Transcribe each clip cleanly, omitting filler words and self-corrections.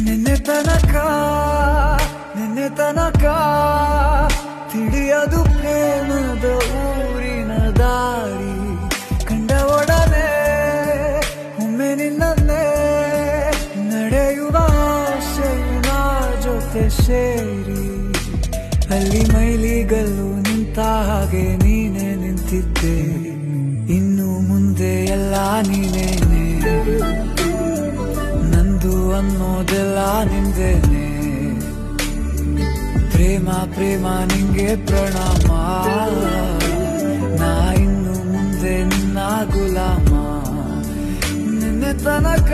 ನಿನ್ನೆ ತನಕ ತಿಳಿಯದು ಪ್ರೇಮದ ಊರಿನ ದಾರಿ ಕಂಡ ಒಡನೆ ಒಮ್ಮೆ ನಿನ್ನೇ ನಡೆಯುವ ಆಸೆಯ ಜೊತೆ ಸೇರಿ ಅಲ್ಲಿ ಮೈಲಿಗಲ್ಲು ನಿಂತ ಹಾಗೆ ನೀನೆ ನಿಂತಿದ್ದೆ ಇನ್ನು ಮುಂದೆ ಎಲ್ಲ ನೀನೇನೆ ನಂದು ಅನ್ನೋದೆಲ್ಲ ನಿಂದೇನೆ ಪ್ರೇಮ ಪ್ರೇಮ ನಿಂಗೆ ಪ್ರಣಾಮ ನಾ ಇನ್ನು ಮುಂದೆ ನಿನ್ನ ಗುಲಾಮ ನಿನ್ನೆ ತನಕ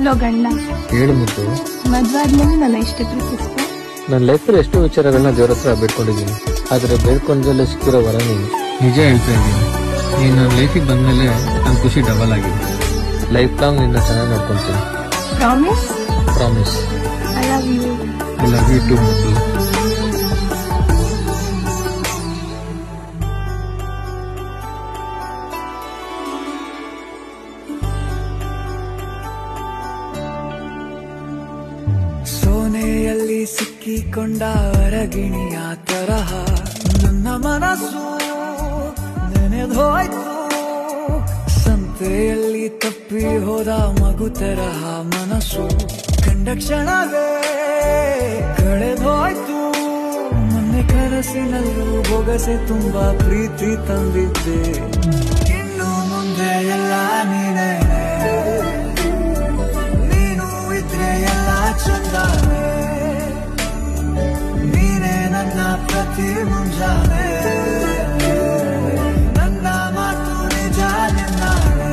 ಲೋ ಗಂಡ ಹೇಳಿ ಮುದ್ದು, ಮದ್ವೆ ಆದ್ಮೇಲೆ ನನ್ನ ಇಷ್ಟ ಪ್ರೀತಿಸ್ಕೊ. ನನ್ನ ಲೈಫಲ್ಲಿ ಎಷ್ಟೋ ವಿಚಾರಗಳನ್ನ ದೇವ್ರ ಹತ್ರ ಬೇಡ್ಕೊಂಡಿದ್ದೀನಿ, ಆದ್ರೆ ಬೇಡ್ಕೊಂಡ್ರಲ್ಲೇ ಸಿಕ್ಕಿರೋ ವರ ನೀನು. ನಿಜ ಹೇಳ್ತಾ ಇದ್ದೀನಿ, ನೀನು ನನ್ನ ಲೈಫಿಗೆ ಬಂದ್ಮೇಲೆ ನನ್ನ ಖುಷಿ ಡಬಲ್ ಆಗಿದೆ. ಲೈಫ್ ಲಾಂಗ್ ನಿನ್ನ ಚೆನ್ನಾಗಿ ನೋಡ್ಕೊಂತೀನಿ. Promise? Promise. I love you. I love you too ಮುದ್ದು. ಸೋನೆಯಲ್ಲಿ ಸಿಕ್ಕಿಕೊಂಡ ಅರಗಿಣಿಯ ತರಹ ನನ್ನ ಮನಸ್ಸು ನೆನೆದೋಯ್ತು. ಸಂತೆಯಲ್ಲಿ ತಪ್ಪಿ ಹೋದ ಮಗು ತರಹ ಮನಸ್ಸು ಕಂಡ ಕ್ಷಣವೇ ಕಳೆದೋಯ್ತು. ಮೊನ್ನೆ ಕನಸಿನಲ್ಲೂ ಬೊಗಸೆ ತುಂಬಾ ಪ್ರೀತಿ ತಂದಿದ್ದೆ, ಇನ್ನು ಮುಂದೆ ಎಲ್ಲ ನೀನೇ, ನೀನು ಇದ್ರೆ ಎಲ್ಲ ಚಂದಾನೆ, ನೀನೇ ನನ್ನ ಪ್ರತಿ ಮುಂಜಾನೆ, ನನ್ನ ಮಾತು ನಿಜ ನಿನ್ನಾನೆ.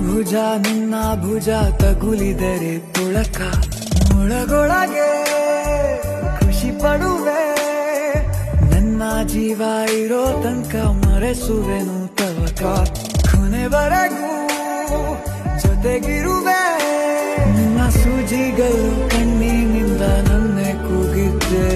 ಭುಜ ನಿನ್ನ ಭುಜ ತಗುಲಿದರೆ ತುಳಕ ಒಳಗೊಳಗೆ ಖುಷಿ ಪಡುವೆ. ನನ್ನ ಜೀವ ಇರೋ ತನಕ ಮರೆಸುವೆನು ತವಕ, ಕೊನೆವರೆಗೂ ಜೊತೆಗಿರುವೆ. ನಿನ್ನ ಸೂಜಿಗಳು ಕಣ್ಣಿನಿಂದ ನನ್ನೆ ಕೂಗಿದ್ದೆ,